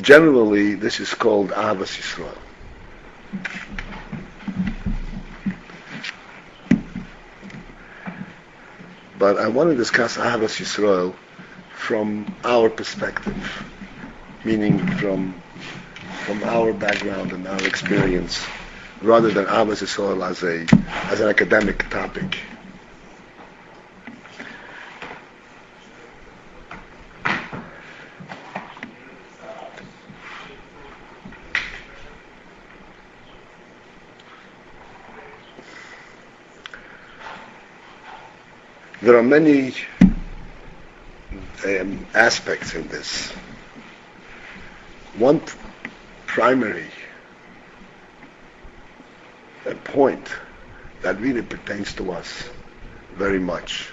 Generally, this is called Ahavas Yisroel. But I want to discuss Ahavas Yisroel from our perspective, meaning from our background and our experience, rather than Ahavas Yisroel as an academic topic. There are many aspects in this. One primary point that really pertains to us very much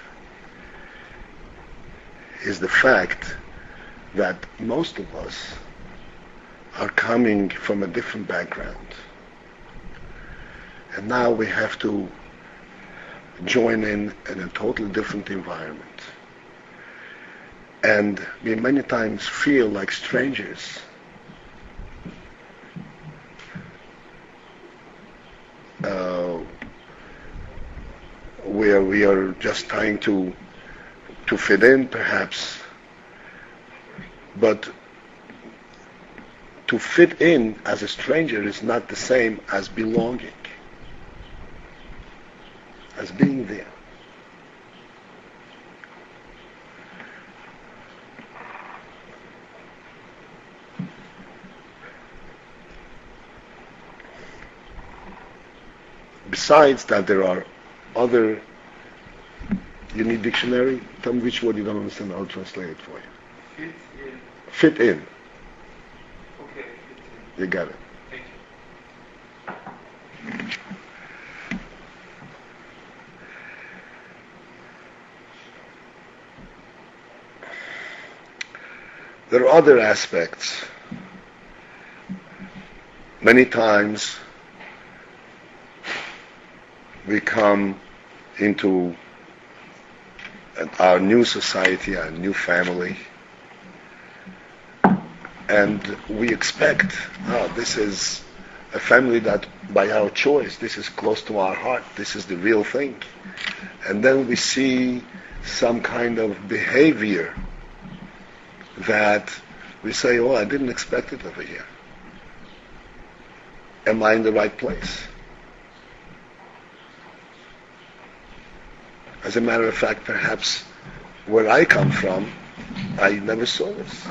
is the fact that most of us are coming from a different background. And now we have to join in a totally different environment. And we many times feel like strangers. Where we are just trying to fit in, perhaps. But to fit in as a stranger is not the same as belonging, as being there. Besides that, there are other. You need dictionary? Tell me which word you don't understand. I'll translate it for you. Fit in. Fit in. Okay, fit in. You got it. Thank you. There are other aspects. Many times we come into our new society, our new family, and we expect, this is a family that by our choice, this is close to our heart, this is the real thing. And then we see some kind of behavior that we say, oh, I didn't expect it over here. Am I in the right place? As a matter of fact, perhaps where I come from, I never saw this.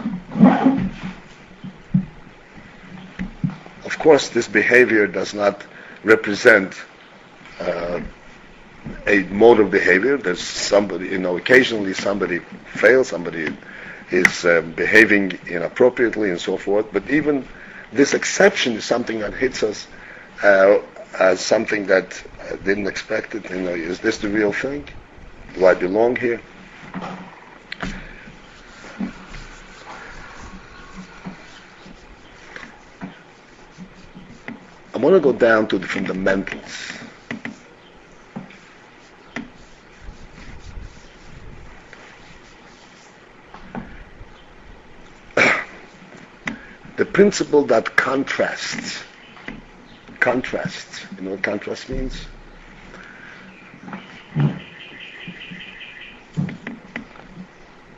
Of course, this behavior does not represent a mode of behavior. There's somebody, occasionally somebody fails, somebody is behaving inappropriately and so forth. But even this exception is something that hits us as something that I didn't expect it. Is this the real thing? Do I belong here? I want to go down to the fundamentals. The principle that contrasts. You know what contrast means?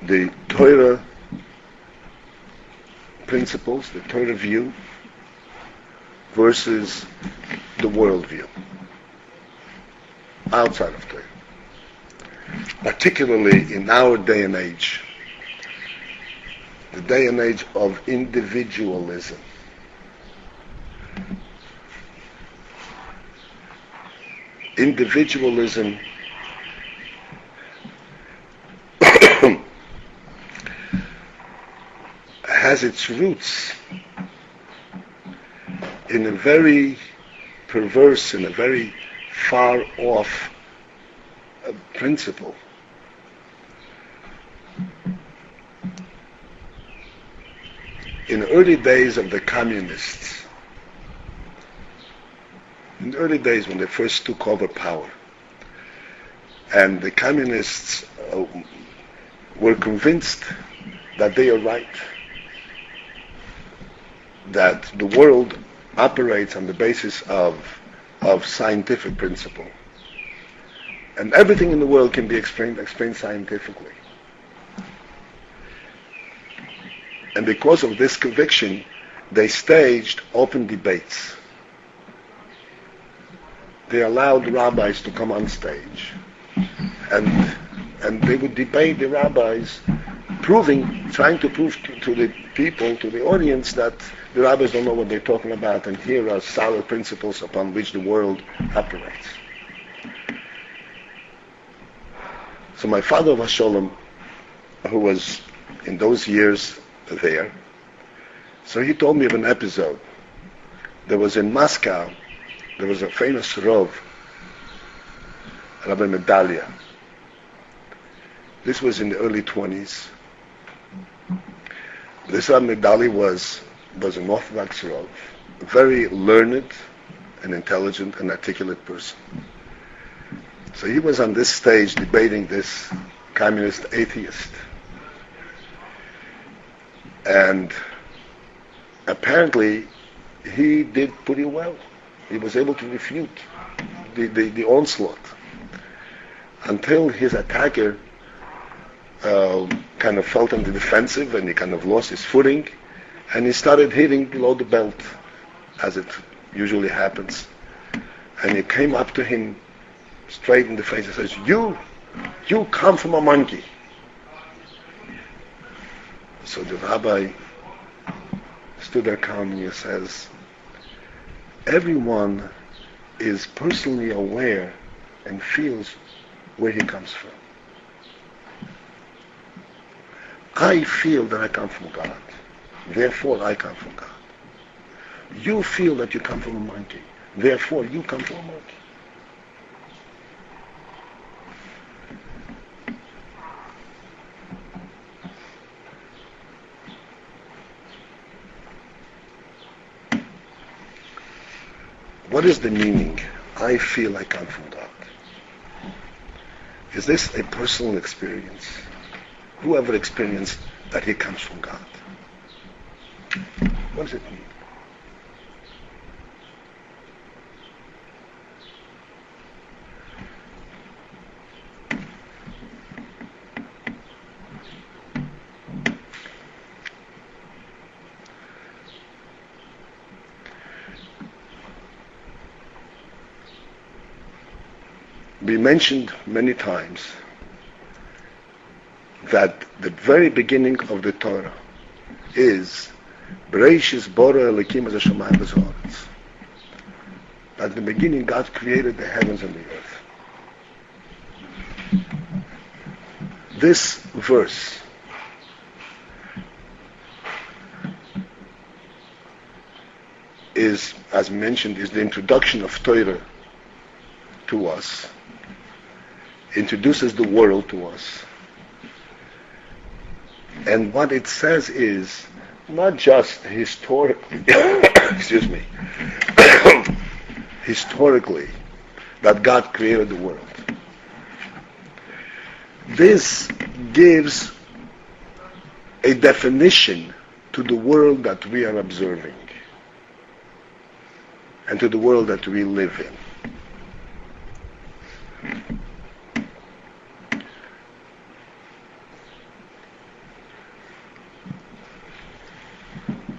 The Torah principles, the Torah view, versus the world view, outside of Torah. Particularly in our day and age, the day and age of individualism. Individualism has its roots in a very perverse, in a very far off principle. In the early days of the communists, in the early days when they first took over power, and the communists were convinced that they are right, that the world operates on the basis of scientific principle. And everything in the world can be explained scientifically. And because of this conviction, they staged open debates. They allowed rabbis to come on stage. And they would debate the rabbis, trying to prove to the people, to the audience, that the rabbis don't know what they're talking about, and here are solid principles upon which the world operates. So my father of Hasholem, who was in those years there, so he told me of an episode. There was in Moscow, there was a famous Rav, Rabbi Medalia. This was in the early 20s. This Rabbi Medalia was an Orthodox Rav, a very learned and intelligent and articulate person. So he was on this stage debating this communist atheist. And apparently he did pretty well. He was able to refute the onslaught until his attacker kind of felt on the defensive, and he kind of lost his footing, and he started hitting below the belt, as it usually happens. And he came up to him straight in the face and says, you come from a monkey. So the rabbi stood there calmly and says, everyone is personally aware and feels where he comes from. I feel that I come from God. Therefore, I come from God. You feel that you come from a monkey. Therefore, you come from a monkey. What is the meaning? I feel I come from God. Is this a personal experience? Whoever experienced that he comes from God. What does it mean? We mentioned many times that the very beginning of the Torah is Bereishis bara Elokim es hashamayim v'ha'aretz. At the beginning, God created the heavens and the earth. This verse is, as mentioned, is the introduction of Torah to us. Introduces the world to us. And what it says is not just historically, excuse me, historically, that God created the world. This gives a definition to the world that we are observing and to the world that we live in.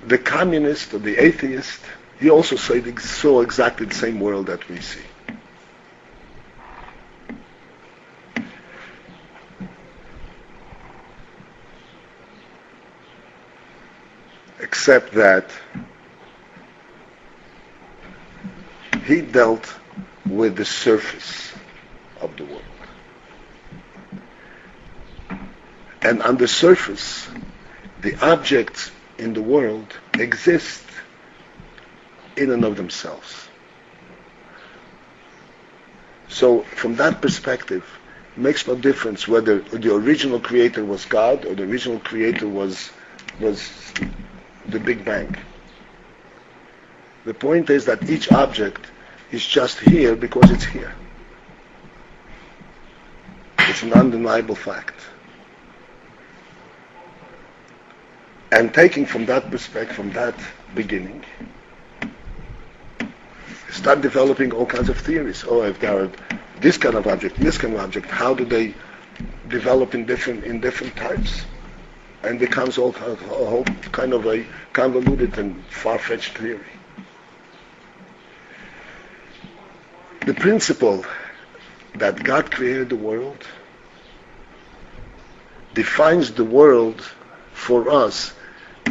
The communist or the atheist, he also saw exactly the same world that we see. Except that he dealt with the surface of the world. And on the surface, the objects in the world exist in and of themselves. So from that perspective, it makes no difference whether the original creator was God or the original creator was the Big Bang. The point is that each object is just here because it's here. It's an undeniable fact. And taking from that perspective, from that beginning, start developing all kinds of theories. Oh, if there are this kind of object, this kind of object, how do they develop in different types? And becomes all a whole kind of a convoluted and far-fetched theory. The principle that God created the world defines the world for us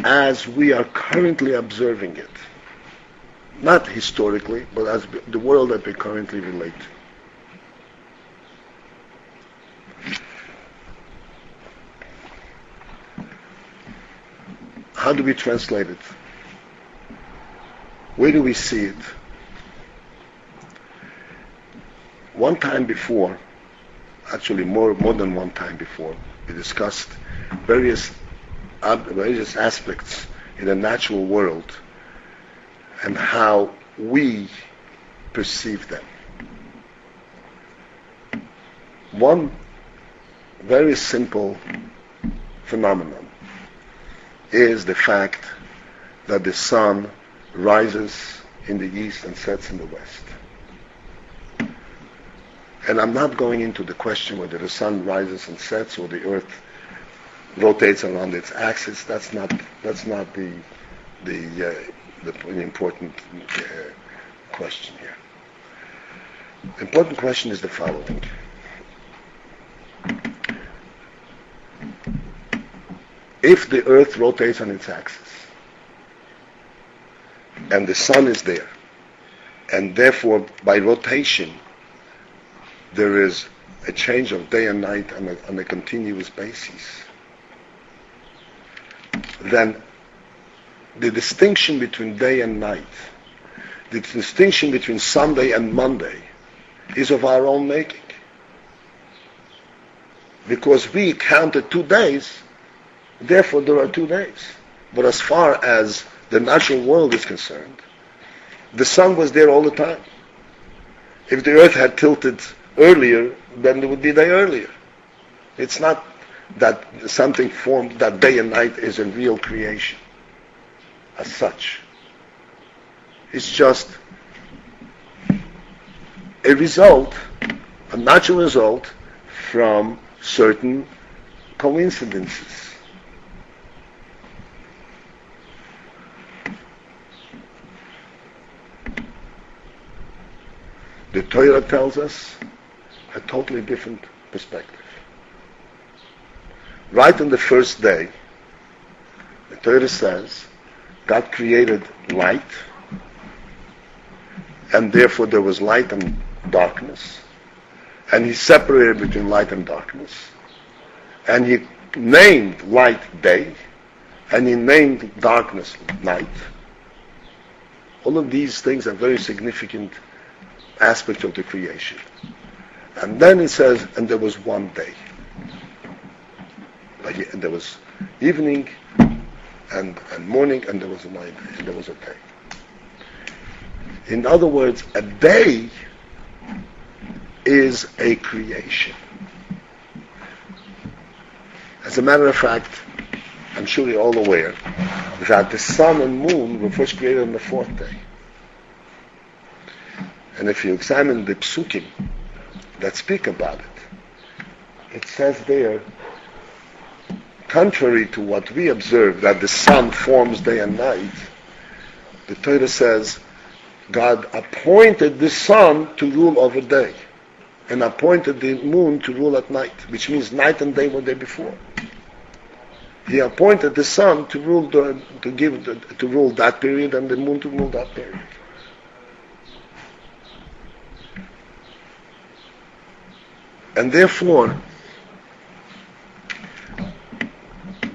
as we are currently observing it. Not historically, but as the world that we currently relate to. How do we translate it? Where do we see it? One time before, actually more than one time before, we discussed various aspects in the natural world and how we perceive them. One very simple phenomenon is the fact that the sun rises in the east and sets in the west. And I'm not going into the question whether the sun rises and sets or the earth rotates around its axis. That's not the important question here. The important question is the following. If the earth rotates on its axis and the sun is there, and therefore by rotation there is a change of day and night on a continuous basis, then the distinction between day and night, the distinction between Sunday and Monday, is of our own making. Because we counted 2 days, therefore there are 2 days. But as far as the natural world is concerned, the sun was there all the time. If the earth had tilted earlier, then there would be day earlier. It's not that something formed, that day and night is a real creation as such. It's just a result, a natural result from certain coincidences. The Torah tells us a totally different perspective. Right on the first day, the Torah says God created light, and therefore there was light and darkness, and He separated between light and darkness, and He named light day, and He named darkness night. All of these things are very significant aspects of the creation. And then it says, and there was one day. And there was evening and morning, and there was a night, and there was a day. In other words, a day is a creation. As a matter of fact, I'm sure you're all aware that the sun and moon were first created on the 4th day. And if you examine the psukim that speak about it, it says there, contrary to what we observe, that the sun forms day and night, the Torah says God appointed the sun to rule over day and appointed the moon to rule at night, which means night and day were there before. He appointed the sun to rule to rule that period, and the moon to rule that period. And therefore,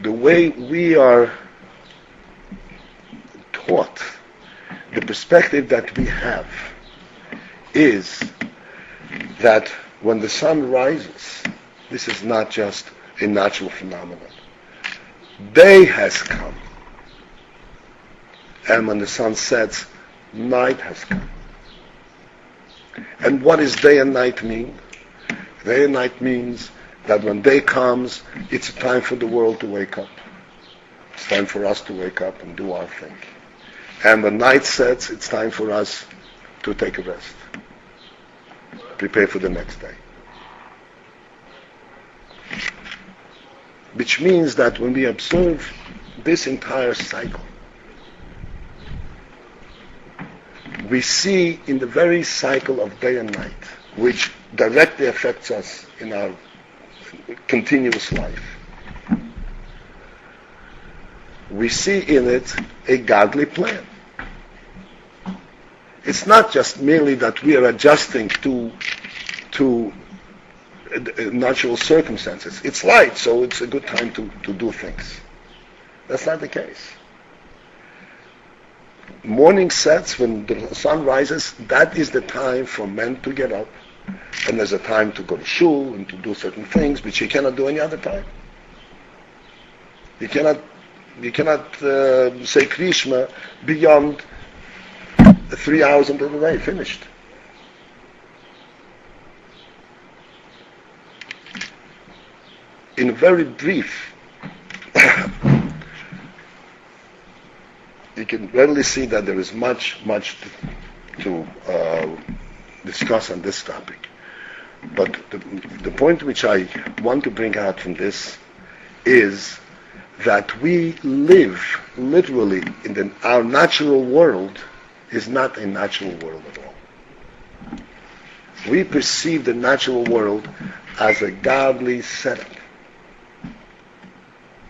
the way we are taught, the perspective that we have, is that when the sun rises, this is not just a natural phenomenon. Day has come. And when the sun sets, night has come. And what does day and night mean? Day and night means that when day comes, it's a time for the world to wake up. It's time for us to wake up and do our thing. And when night sets, it's time for us to take a rest. Prepare for the next day. Which means that when we observe this entire cycle, we see in the very cycle of day and night, which directly affects us in our continuous life, we see in it a godly plan. It's not just merely that we are adjusting to natural circumstances. It's light, so it's a good time to do things. That's not the case. Morning sets, when the sun rises, that is the time for men to get up. And there's a time to go to shul and to do certain things, which you cannot do any other time. You cannot say Krishma beyond 3 hours into the day, finished. In very brief, you can readily see that there is much to discuss on this topic. But the point which I want to bring out from this is that we live literally in our natural world is not a natural world at all. We perceive the natural world as a godly setup.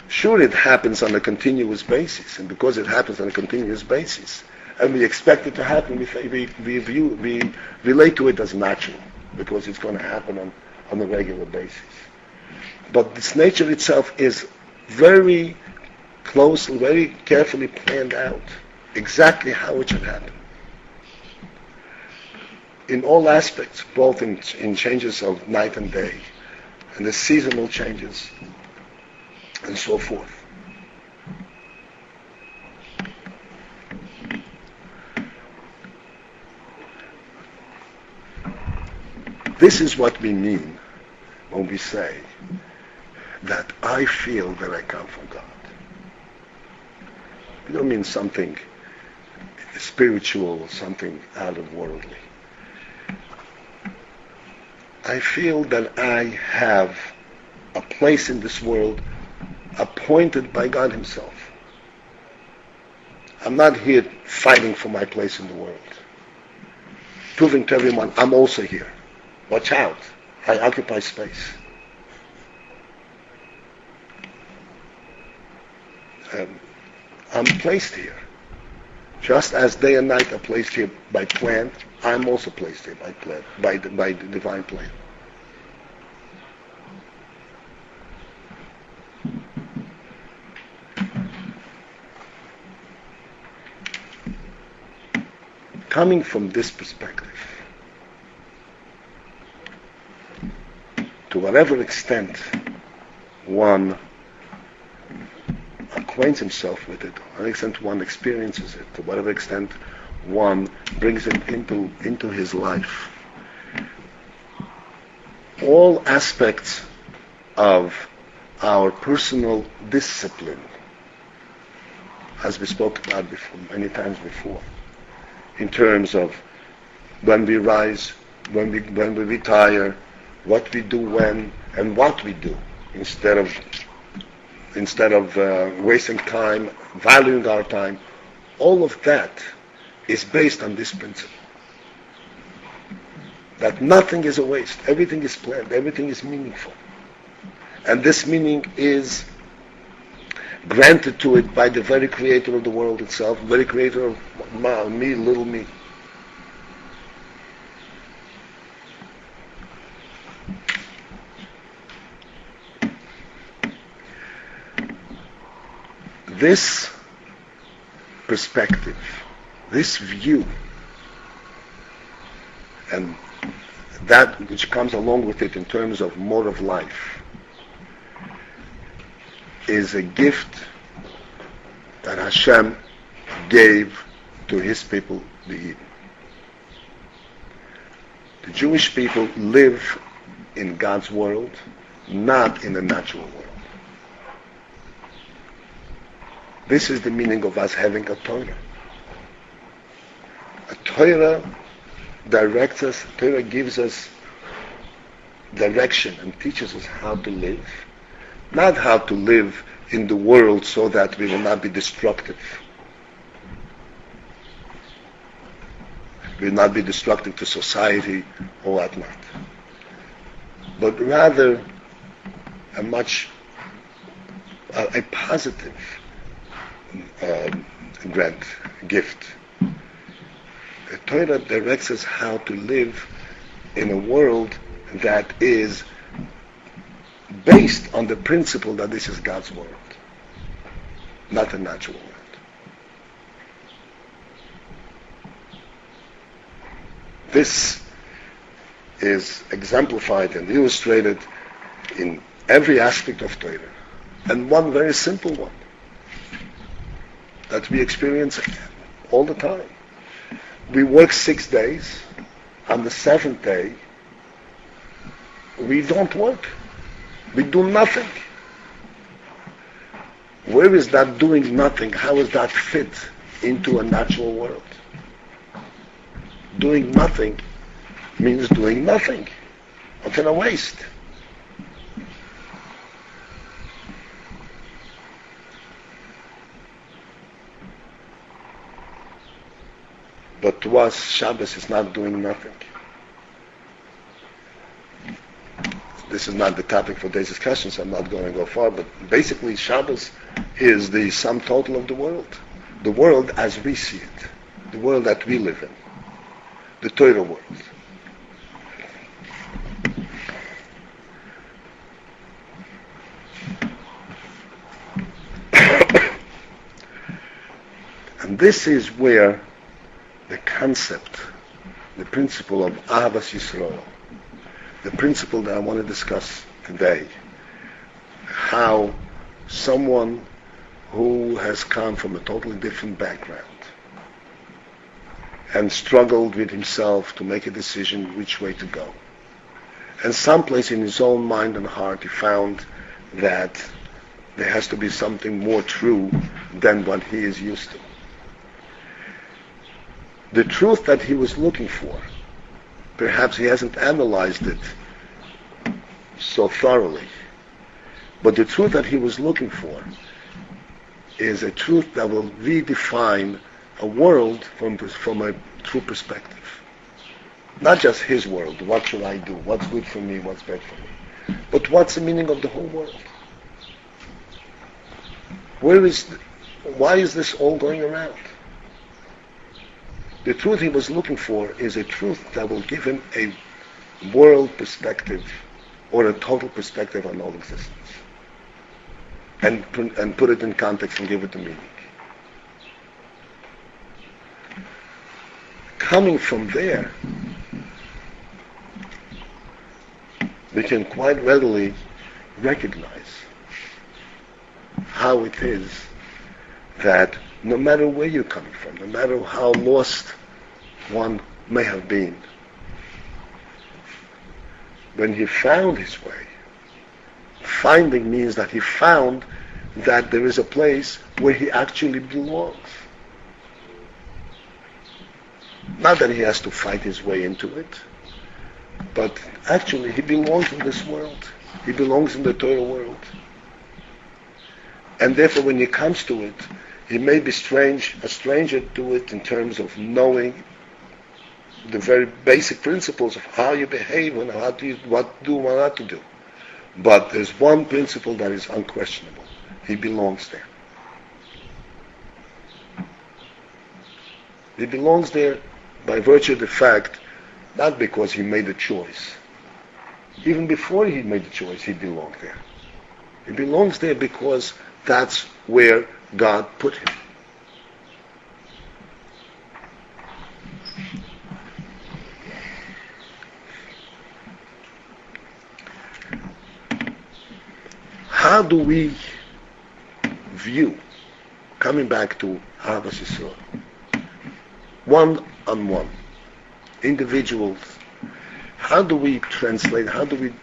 Sure, it happens on a continuous basis, and because it happens on a continuous basis, and we expect it to happen, we relate to it as natural, because it's going to happen on a regular basis. But this nature itself is very closely, very carefully planned out, exactly how it should happen. In all aspects, both in changes of night and day, and the seasonal changes, and so forth. This is what we mean when we say that I feel that I come from God. We don't mean something spiritual or something out of worldly. I feel that I have a place in this world appointed by God Himself. I'm not here fighting for my place in the world, proving to everyone I'm also here. Watch out, I occupy space. I'm placed here. Just as day and night are placed here by plan, I'm also placed here by plan, by the divine plan. Coming from this perspective, to whatever extent one acquaints himself with it, to whatever extent one experiences it, to whatever extent one brings it into his life, all aspects of our personal discipline, as we spoke about before, many times before, in terms of when we rise, when we retire, what we do when, and what we do, instead of wasting time, valuing our time. All of that is based on this principle. That nothing is a waste. Everything is planned. Everything is meaningful. And this meaning is granted to it by the very creator of the world itself, very creator of me, little me. This perspective, this view, and that which comes along with it in terms of mode of life, is a gift that Hashem gave to His people, the Eden. The Jewish people live in God's world, not in the natural world. This is the meaning of us having a Torah. A Torah directs us, Torah gives us direction and teaches us how to live. Not how to live in the world so that we will not be destructive. We will not be destructive to society or whatnot. But rather a positive gift. The Torah directs us how to live in a world that is based on the principle that this is God's world, not a natural world. This is exemplified and illustrated in every aspect of Torah, and one very simple one that we experience all the time. We work 6 days. On the 7th day, we don't work. We do nothing. Where is that doing nothing? How does that fit into a natural world? Doing nothing means doing nothing. What kind of waste? But to us, Shabbos is not doing nothing. This is not the topic for today's discussion, so I'm not going to go far, but basically Shabbos is the sum total of the world as we see it, the world that we live in, the Torah world. And this is where the concept, the principle of Ahavas Yisroel, the principle that I want to discuss today, how someone who has come from a totally different background and struggled with himself to make a decision which way to go, and someplace in his own mind and heart he found that there has to be something more true than what he is used to. The truth that he was looking for, perhaps he hasn't analyzed it so thoroughly, but the truth that he was looking for is a truth that will redefine a world from a true perspective. Not just his world, what should I do, what's good for me, what's bad for me, but what's the meaning of the whole world? Why is this all going around? The truth he was looking for is a truth that will give him a world perspective or a total perspective on all existence, and put it in context and give it a meaning. Coming from there, we can quite readily recognize how it is that no matter where you're coming from, no matter how lost one may have been, when he found his way, finding means that he found that there is a place where he actually belongs. Not that he has to fight his way into it, but actually he belongs in this world. He belongs in the Torah world. And therefore when he comes to it, he may be a stranger to it in terms of knowing the very basic principles of how you behave and what to do and what not to do. But there's one principle that is unquestionable. He belongs there. He belongs there by virtue of the fact, not because he made a choice. Even before he made the choice, he belonged there. He belongs there because that's where God put him. How do we view, coming back to Ahavas Yisroel, one-on-one, individuals, how do we translate, how do we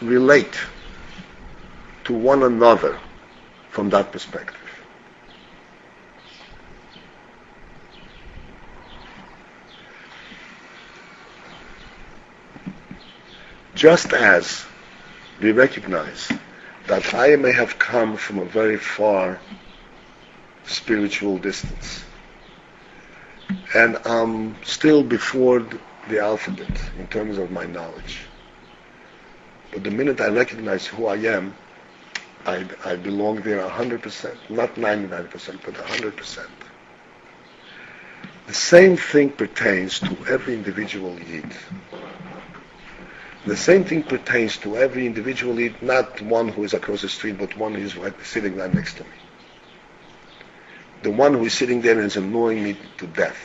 relate to one another from that perspective? just as we recognize that I may have come from a very far spiritual distance, and I'm still before the alphabet in terms of my knowledge. But the minute I recognize who I am, I belong there 100%, not 99%, but 100%. The same thing pertains to every individual Yid. The same thing pertains to every individual Yid, not one who is across the street, but one who is sitting right next to me. The one who is sitting there and is annoying me to death.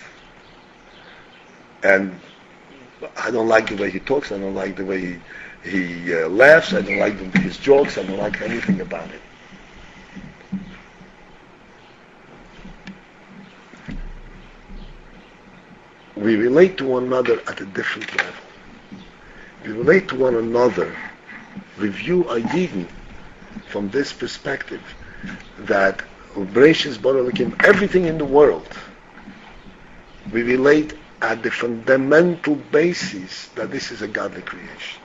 And I don't like the way he talks, I don't like the way he laughs, I don't like his jokes, I don't like anything about it. We relate to one another at a different level. We relate to one another, we view a Yidden from this perspective, that Bereshis bara Elokim, everything in the world, we relate at the fundamental basis that this is a godly creation.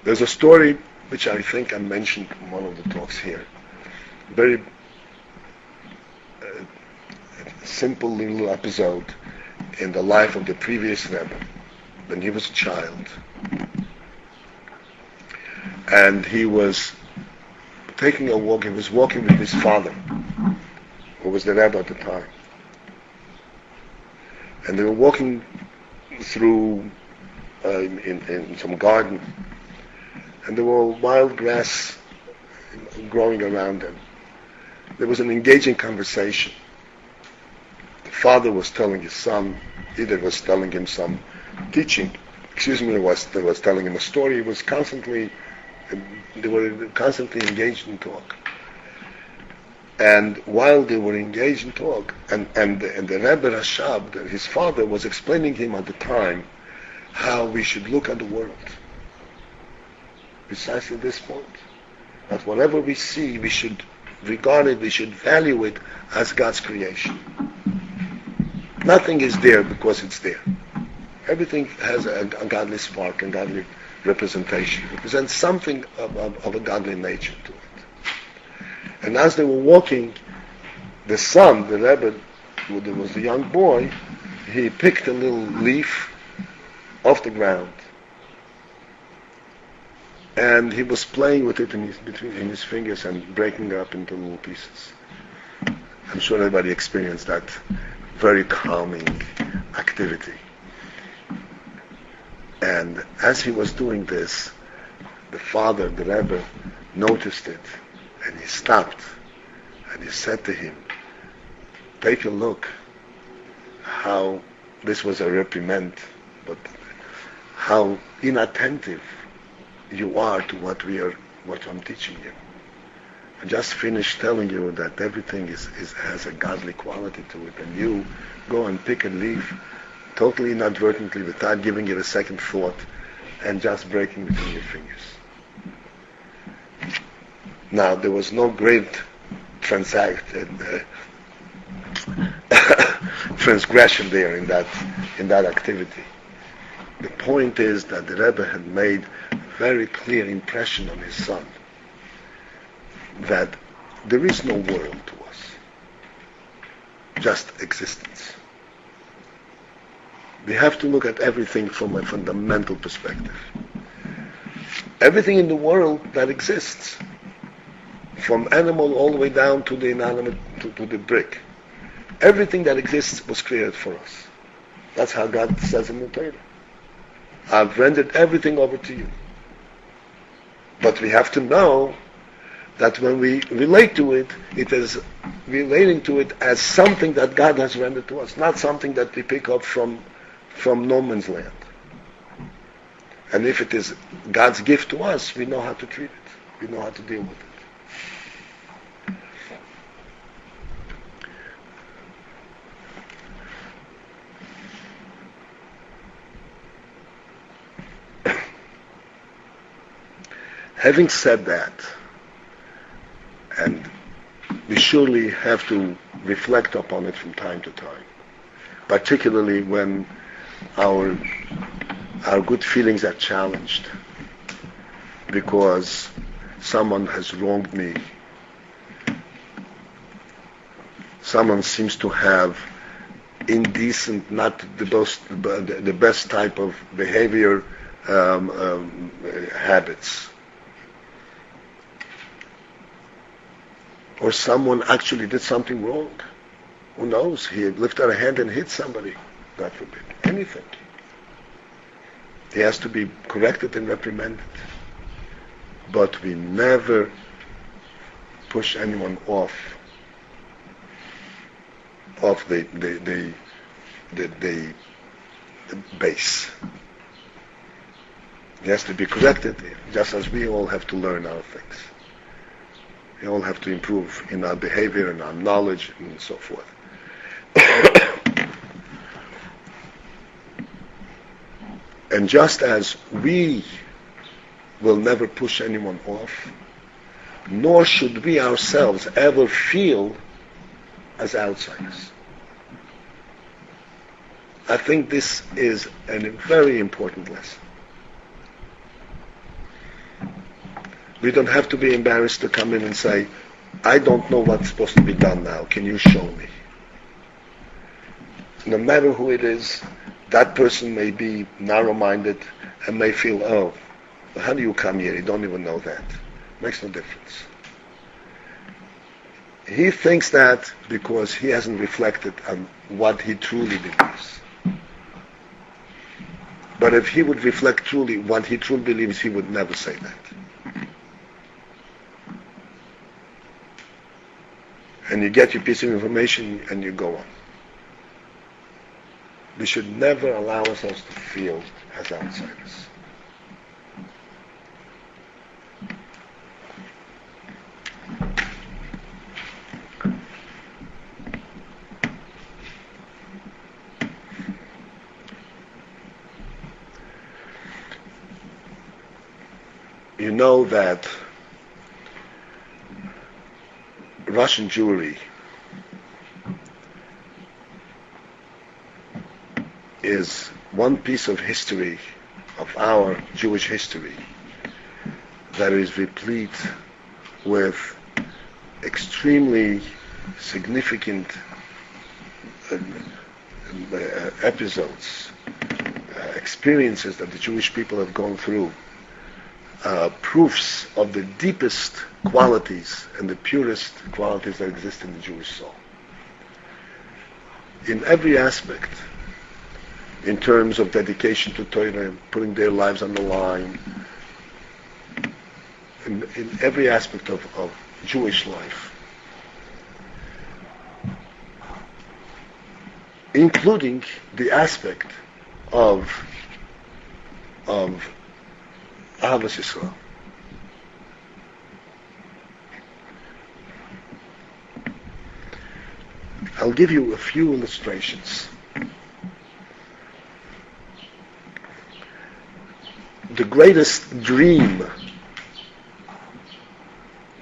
There's a story which I think I mentioned in one of the talks here. Very simple little episode in the life of the previous Rebbe when he was a child. And he was taking a walk, he was walking with his father, who was the Rebbe at the time. And they were walking through in some garden, and there were wild grass growing around them. There was an engaging conversation. The father was telling his son, either was telling him some teaching, was telling him a story. They were constantly engaged in talk. And while they were engaged in talk, and the Rebbe Rashab, his father, was explaining to him at the time how we should look at the world. Precisely this point. That whatever we see, we should regard it, we should value it as God's creation. Nothing is there because it's there. Everything has a godly spark and godly representation. It represents something of a godly nature to it. And as they were walking, the son, the Rebbe, who was the young boy, he picked a little leaf off the ground, and he was playing with it in his fingers and breaking it up into little pieces. I'm sure everybody experienced that very calming activity. And as he was doing this, the father, the Rebbe, noticed it, and he stopped, and he said to him, "Take a look how this was a reprimand, but how inattentive you are to what I'm teaching you. I just finished telling you that everything has a godly quality to it, and you go and pick a leaf totally inadvertently without giving it a second thought and just breaking between your fingers." Now, there was no great transgression there in that activity. The point is that the Rebbe had made a very clear impression on his son that there is no world to us, just existence. We have to look at everything from a fundamental perspective. Everything in the world that exists, from animal all the way down to the inanimate, to the brick, everything that exists was created for us. That's how God says in the Torah. I've rendered everything over to you. But we have to know that when we relate to it, it is relating to it as something that God has rendered to us, not something that we pick up from no man's land. And if it is God's gift to us, we know how to treat it. We know how to deal with it. Having said that, and we surely have to reflect upon it from time to time, particularly when our good feelings are challenged because someone has wronged me. Someone seems to have indecent, not the best type of behavior, habits. Or someone actually did something wrong. Who knows? He lifted a hand and hit somebody, God forbid. Anything. He has to be corrected and reprimanded. But we never push anyone off the base. He has to be corrected, just as we all have to learn our things. We all have to improve in our behavior and our knowledge and so forth. And just as we will never push anyone off, nor should we ourselves ever feel as outsiders. I think this is a very important lesson. We don't have to be embarrassed to come in and say, I don't know what's supposed to be done now. Can you show me? No matter who it is, that person may be narrow-minded and may feel, oh, how do you come here? You don't even know that. Makes no difference. He thinks that because he hasn't reflected on what he truly believes. But if he would reflect truly what he truly believes, he would never say that. And you get your piece of information and you go on. We should never allow ourselves to feel as outsiders. You know that Russian Jewry is one piece of history, of our Jewish history, that is replete with extremely significant episodes, experiences that the Jewish people have gone through, proofs of the deepest qualities and the purest qualities that exist in the Jewish soul. In every aspect, in terms of dedication to Torah, putting their lives on the line, in every aspect of Jewish life, including the aspect of Ahavas Yisroel. I'll give you a few illustrations. The greatest dream,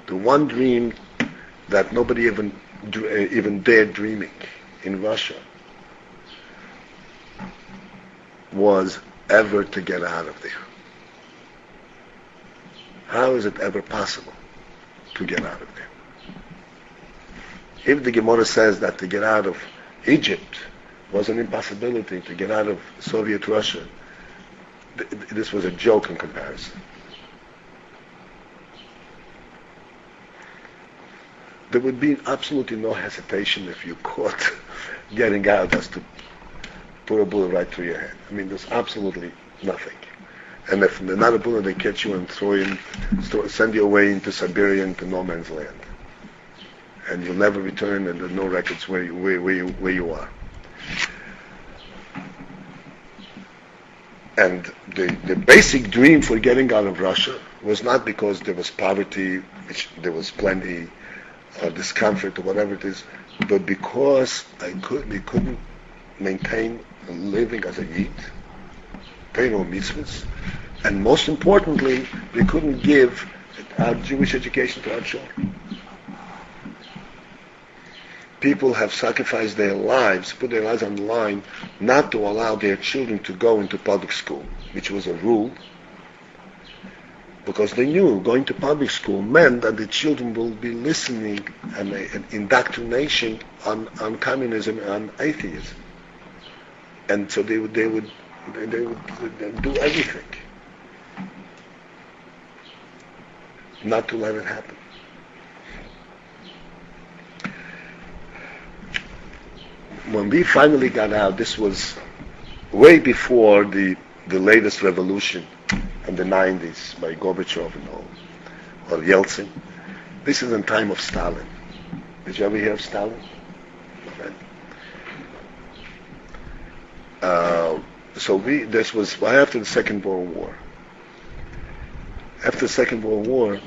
the one dream that nobody even dared dreaming in Russia, was ever to get out of there. How is it ever possible to get out of there? If the Gemara says that to get out of Egypt was an impossibility, to get out of Soviet Russia, this was a joke in comparison. There would be absolutely no hesitation if you caught getting out as to put a bullet right through your head. I mean, there's absolutely nothing. And if not a bullet, they catch you and send you away into Siberia, into no man's land. And you'll never return, and there's no records where you are. And the basic dream for getting out of Russia was not because there was poverty, which there was plenty, discomfort or whatever it is, but because we couldn't maintain a living as a Yid, pay no mitzvahs, and most importantly, we couldn't give our Jewish education to our children. people have sacrificed their lives, put their lives on the line, not to allow their children to go into public school, which was a rule, because they knew going to public school meant that the children will be listening and an indoctrination on communism and atheism, and so they would do everything not to let it happen. When we finally got out, this was way before the latest revolution in the 90s by Gorbachev and all, or Yeltsin. This is in time of Stalin. Did you ever hear of Stalin? This was after the Second World War. After the Second World War,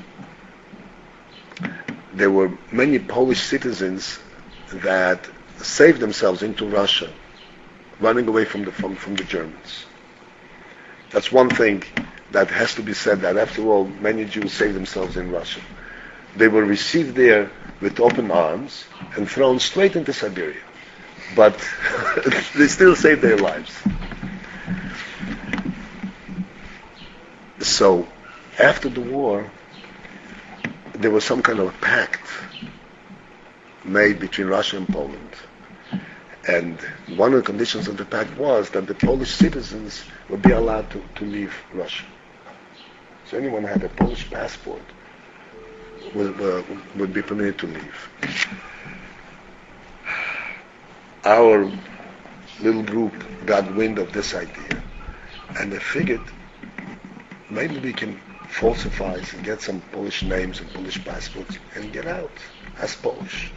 there were many Polish citizens that saved themselves into Russia, running away from the Germans. That's one thing that has to be said, that after all, many Jews saved themselves in Russia. They were received there with open arms and thrown straight into Siberia. But they still saved their lives. So, after the war, there was some kind of a pact made between Russia and Poland. And one of the conditions of the pact was that the Polish citizens would be allowed to leave Russia. So anyone who had a Polish passport would be permitted to leave. Our little group got wind of this idea, and they figured maybe we can falsify and get some Polish names and Polish passports and get out as Polish.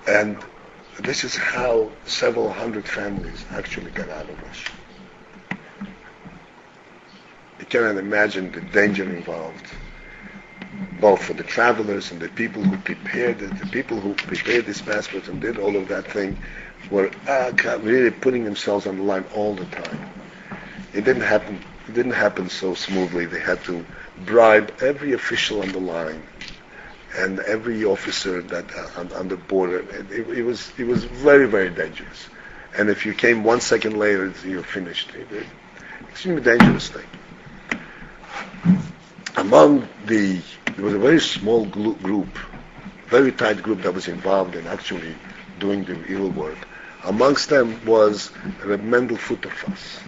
And this is how several hundred families actually got out of Russia. You cannot imagine the danger involved, both for the travelers and the people who prepared it. The people who prepared these passports and did all of that thing were really putting themselves on the line all the time. It didn't happen so smoothly. They had to bribe every official on the line and every officer that on the border. It was very, very dangerous. And if you came 1 second later, you're finished. Extremely dangerous thing. There was a very small group, very tight group that was involved in actually doing the evil work. Amongst them was Reb Mendel Futterfass.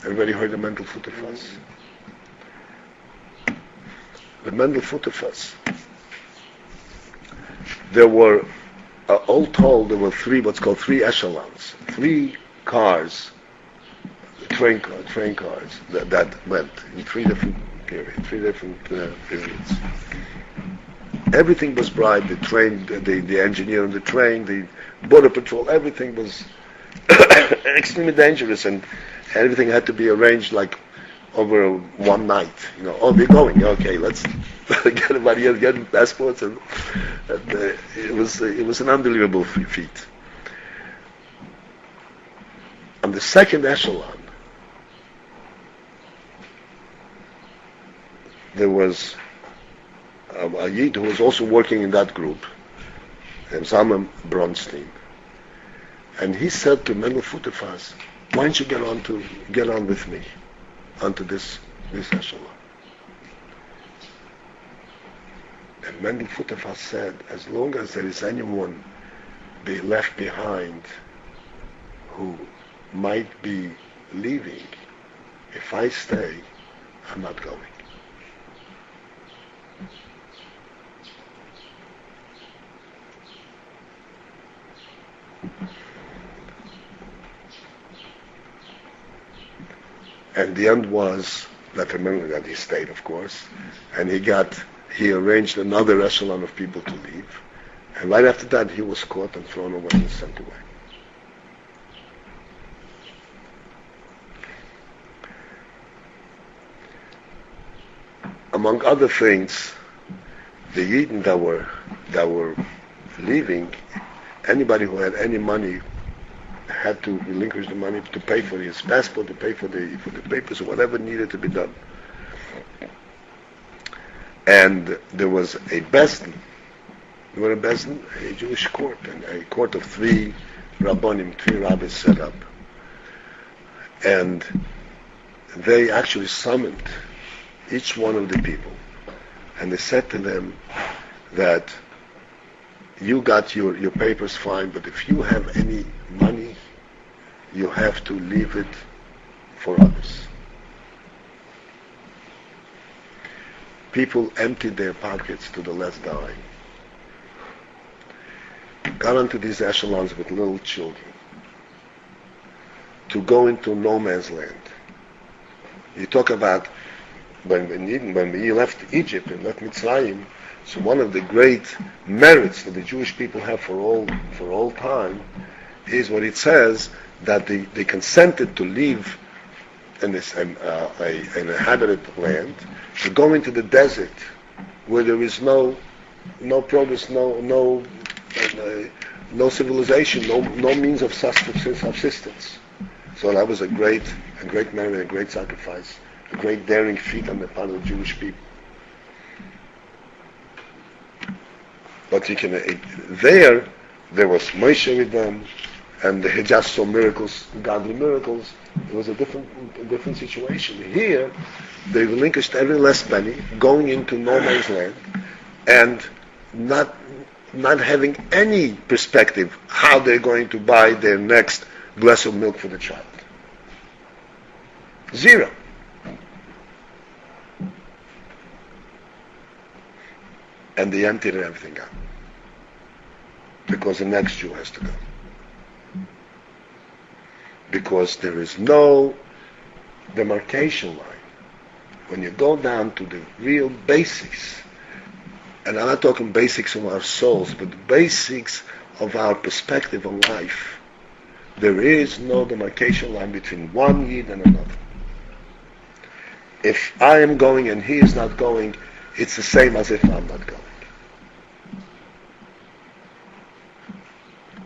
Everybody heard of Mendel Futterfass? Reb Mendel Futterfass. There were, all told, there were what's called three echelons, 3 cars, train cars that went in 3 different periods. Everything was bribed. The train, the engineer on the train, the border patrol, everything was extremely dangerous, and everything had to be arranged like over one night. We're going. Okay, let's get everybody else, get passports, and it was an unbelievable feat. On the second echelon, there was a Yid who was also working in that group, and Zalman Bronstein, and he said to Mendel Futterfass, "Why don't you get on with me onto this echelon?" And Mendel Futterfass said, "As long as there is anyone be left behind who might be leaving, if I stay, I'm not going." And the end was that, remember that he stayed, of course, and he arranged another echelon of people to leave, and right after that he was caught and thrown away and sent away. Among other things, the Yidden that were leaving, anybody who had any money had to relinquish the money to pay for his passport, to pay for the papers, or whatever needed to be done. And there was a bezdin They were a Bezdin, a Jewish court, and a court of three Rabbonim, three rabbis set up. And they actually summoned each one of the people, and they said to them that you got your papers fine, but if you have any money, you have to leave it for others. People emptied their pockets to the less dying, got onto these echelons with little children to go into no man's land. You talk about when we left Egypt and left Mitzrayim, so one of the great merits that the Jewish people have for all time is what it says, that they consented to leave an inhabited land to go into the desert where there is no progress, no civilization, no means of subsistence. So that was a great merit, a great sacrifice, a great daring feat on the part of the Jewish people. But you can there was Moshe with them, and they just saw miracles, godly miracles. It was a different situation. Here, they relinquished every last penny, going into no man's land, and not having any perspective how they're going to buy their next glass of milk for the child. Zero. And they emptied everything out, because the next Jew has to go. Because there is no demarcation line. When you go down to the real basics, and I'm not talking basics of our souls, but the basics of our perspective on life, there is no demarcation line between one Yid and another. If I am going and he is not going, it's the same as if I'm not going.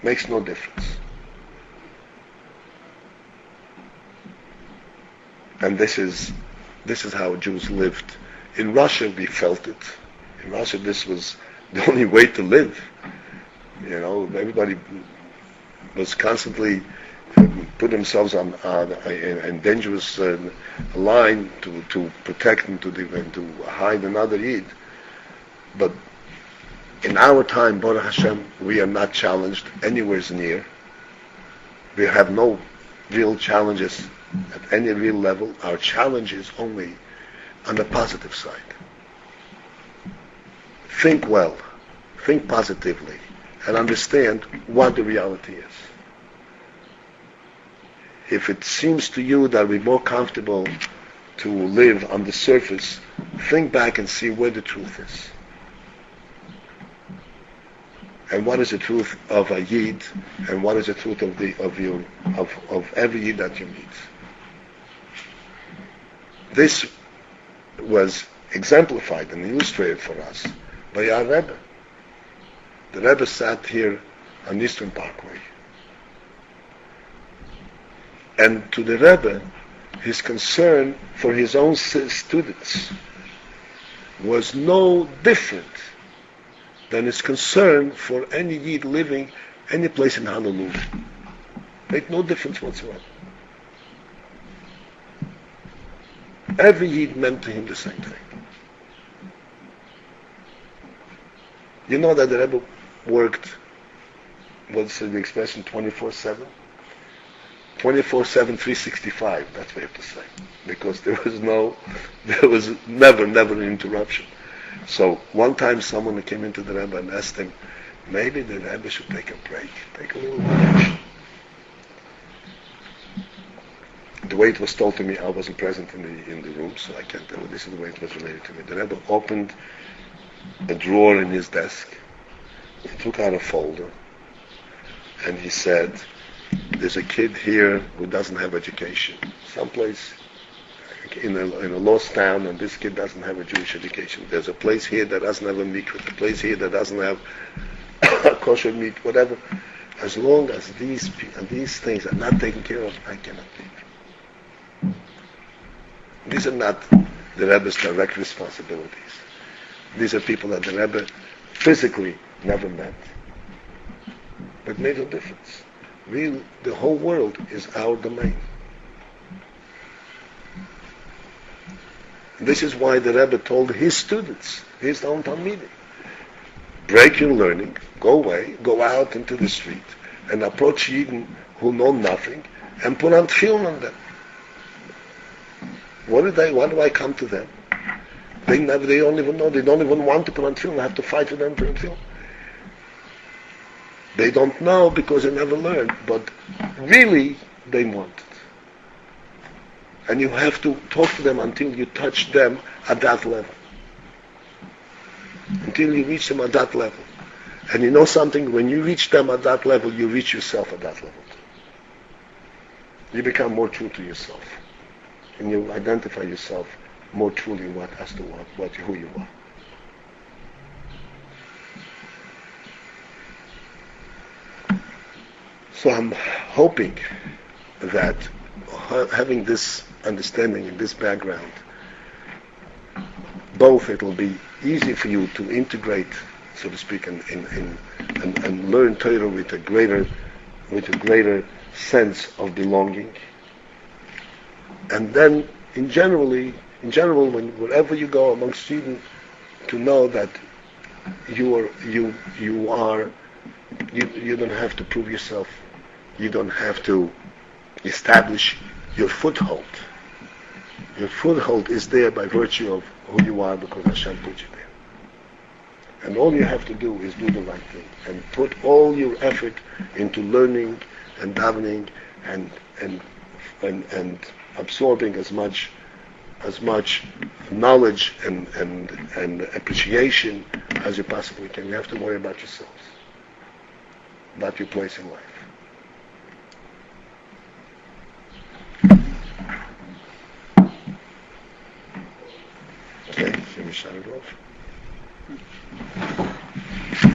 Makes no difference. And this is how Jews lived. In Russia, we felt it. In Russia, this was the only way to live. You know, everybody was constantly put themselves on a dangerous line to protect and to hide another Yid. But in our time, Baruch Hashem, we are not challenged anywhere near. We have no real challenges at any real level. Our challenge is only on the positive side. Think well, think positively, and understand what the reality is. If it seems to you that we're more comfortable to live on the surface, think back and see where the truth is. And what is the truth of a Yid, and what is the truth of every Yid that you meet. This was exemplified and illustrated for us by our Rebbe. The Rebbe sat here on Eastern Parkway. And to the Rebbe, his concern for his own students was no different than his concern for any Yid living any place in Honolulu. Made no difference whatsoever. Every Yid meant to him the same thing. You know that the Rebbe worked, what's the expression, 24/7? 24/7, 365, that's what you have to say. Because there was never an interruption. So one time someone came into the Rebbe and asked him, maybe the Rebbe should take a break, take a little vacation. The way it was told to me, I wasn't present in the room, so I can't tell you. This is the way it was related to me. The Rebbe opened a drawer in his desk. He took out a folder, and he said, there's a kid here who doesn't have education. Someplace in a lost town, and this kid doesn't have a Jewish education. There's a place here that doesn't have a mikveh, a place here that doesn't have kosher meat, whatever. As long as these things are not taken care of, I cannot leave. These are not the Rebbe's direct responsibilities. These are people that the Rebbe physically never met, but made a difference. The whole world is our domain. This is why the Rebbe told his students, his own Talmidim, break your learning, go away, go out into the street, and approach Yidden who know nothing, and put on tefillin on them. Why do I come to them? They don't even know, they don't even want to put on tefillin, I have to fight for them for tefillin. They don't know because they never learned, but really they want it. And you have to talk to them until you touch them at that level. Until you reach them at that level. And you know something, when you reach them at that level, you reach yourself at that level too. You become more true to yourself. And you identify yourself more truly who you are. So I'm hoping that having this understanding and this background, both it will be easy for you to integrate, so to speak, and learn Torah with a greater sense of belonging. And then, in general, wherever you go among students, to know that you don't have to prove yourself. You don't have to establish your foothold. Your foothold is there by virtue of who you are because Hashem put you there. And all you have to do is do the right thing and put all your effort into learning and davening and absorbing as much knowledge and appreciation as you possibly can. You have to worry about yourselves, about your place in life. Okay, shall we shut it off?